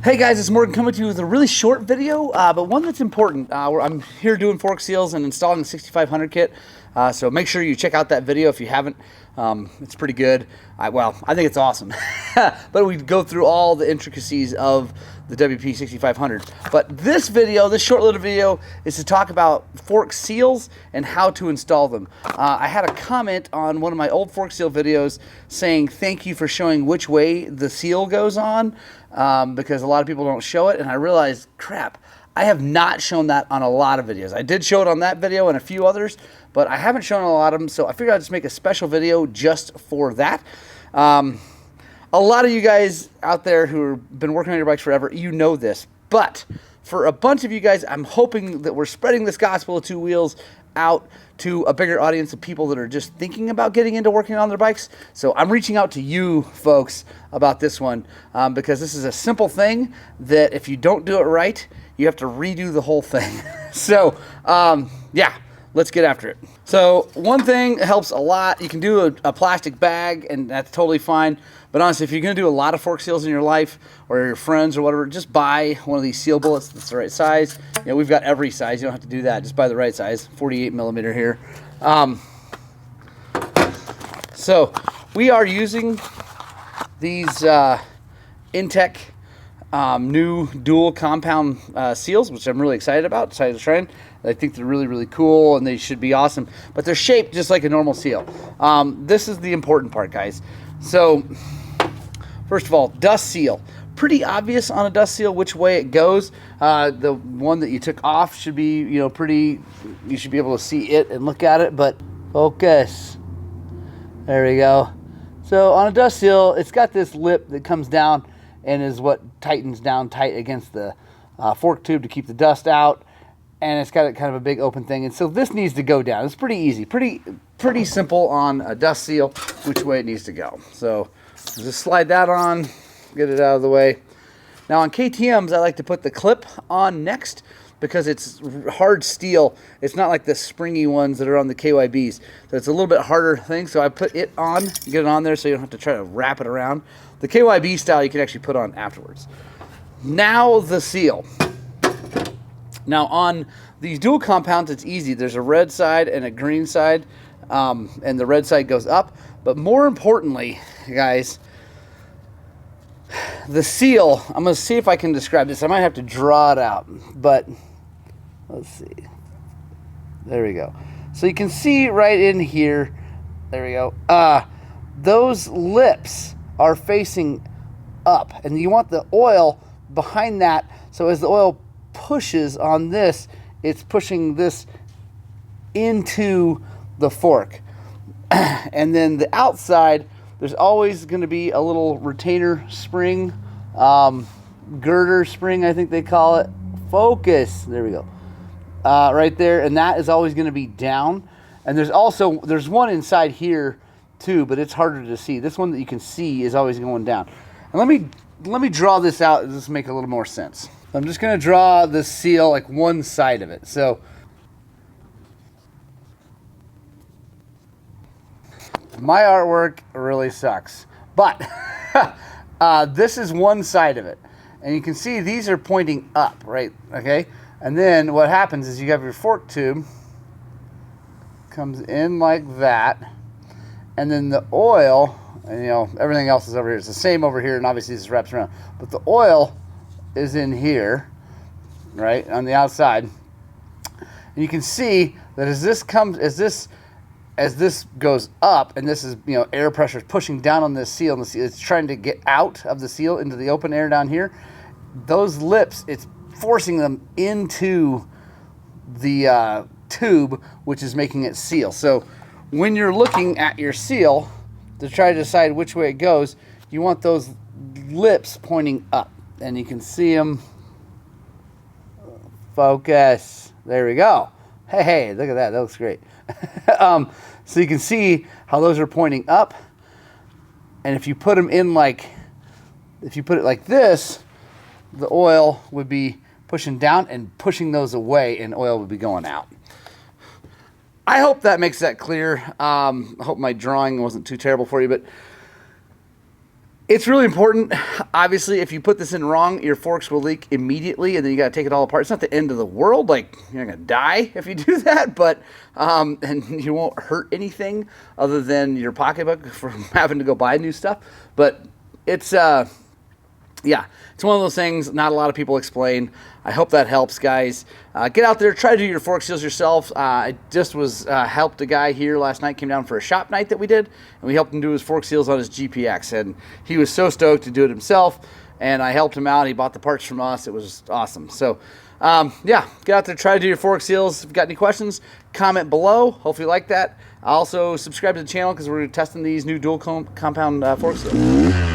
Hey guys, it's Morgan coming to you with a really short video, but one that's important. I'm here doing fork seals and installing the 6500 kit, so make sure you check out that video if you haven't. It's pretty good. I think it's awesome. But we go through all the intricacies of the WP 6500. But this video, this short little video, is to talk about fork seals and how to install them. I had a comment on one of my old fork seal videos saying thank you for showing which way the seal goes on, because a lot of people don't show it, and I realized, crap, I have not shown that on a lot of videos. I did show it on that video and a few others, but I haven't shown a lot of them, so I figured I'd just make a special video just for that. A lot of you guys out there who have been working on your bikes forever, you know this, but for a bunch of you guys, I'm hoping that we're spreading this gospel of two wheels out to a bigger audience of people that are just thinking about getting into working on their bikes. So I'm reaching out to you folks about this one, because this is a simple thing that if you don't do it right, you have to redo the whole thing. So yeah, let's get after it. So one thing helps a lot. You can do a plastic bag, and that's totally fine. But honestly, if you're going to do a lot of fork seals in your life, or your friends or whatever, just buy one of these seal bullets that's the right size. You know, we've got every size. You don't have to do that. Just buy the right size. 48 millimeter here. So we are using these Intech new dual compound seals, which I'm really excited about. Decided to try them. I think they're really, really cool, and they should be awesome. But they're shaped just like a normal seal. This is the important part, guys. So first of all, dust seal. Pretty obvious on a dust seal which way it goes. The one that you took off should be, you know, pretty, you should be able to see it and look at it, but focus. There we go. So on a dust seal, it's got this lip that comes down and is what tightens down tight against the fork tube to keep the dust out. And it's got kind of a big open thing. And so this needs to go down. It's pretty easy, pretty simple on a dust seal, which way it needs to go. So just slide that on, get it out of the way. Now on KTMs, I like to put the clip on next because it's hard steel. It's not like the springy ones that are on the KYBs. So it's a little bit harder thing. So I put it on, get it on there so you don't have to try to wrap it around. The KYB style you can actually put on afterwards. Now the seal. Now on these dual compounds, it's easy. There's a red side and a green side, and the red side goes up. But more importantly, guys, the seal, I'm going to see if I can describe this. I might have to draw it out, but let's see. There we go. So you can see right in here, there we go, those lips are facing up, and you want the oil behind that, so as the oil pushes on this, it's pushing this into the fork. And then the outside, there's always going to be a little retainer spring, girder spring, I think they call it. Focus. There we go. Right there, and that is always going to be down. And there's one inside here too, but it's harder to see. This one that you can see is always going down. And let me draw this out and just make a little more sense. I'm just going to draw the seal, like one side of it. So my artwork really sucks, but this is one side of it. And you can see these are pointing up, right? Okay. And then what happens is you have your fork tube comes in like that. And then the oil, and you know, everything else is over here. It's the same over here, and obviously this wraps around. But the oil is in here, right, on the outside. And you can see that as this goes up, and this is, you know, air pressure is pushing down on this seal, and the seal, it's trying to get out of the seal into the open air down here. Those lips, it's forcing them into the tube, which is making it seal. So when you're looking at your seal to try to decide which way it goes, you want those lips pointing up. And you can see them. Focus. There we go. Hey, look at that. That looks great. So you can see how those are pointing up. And if you put them in if you put it like this, the oil would be pushing down and pushing those away, and oil would be going out. I hope that makes that clear. I hope my drawing wasn't too terrible for you, but It's really important. Obviously, if you put this in wrong, your forks will leak immediately, and then you got to take it all apart. It's not the end of the world. Like, you're not going to die if you do that, but and you won't hurt anything other than your pocketbook from having to go buy new stuff. But it's yeah, it's one of those things not a lot of people explain. I hope that helps, guys. Get out there, try to do your fork seals yourself. I just helped a guy here last night, came down for a shop night that we did, and we helped him do his fork seals on his GPX, and he was so stoked to do it himself, and I helped him out. He bought the parts from us. It was awesome. So, yeah, get out there, try to do your fork seals. If you've got any questions, comment below. Hopefully you like that. Also, subscribe to the channel because we're testing these new dual compound fork seals.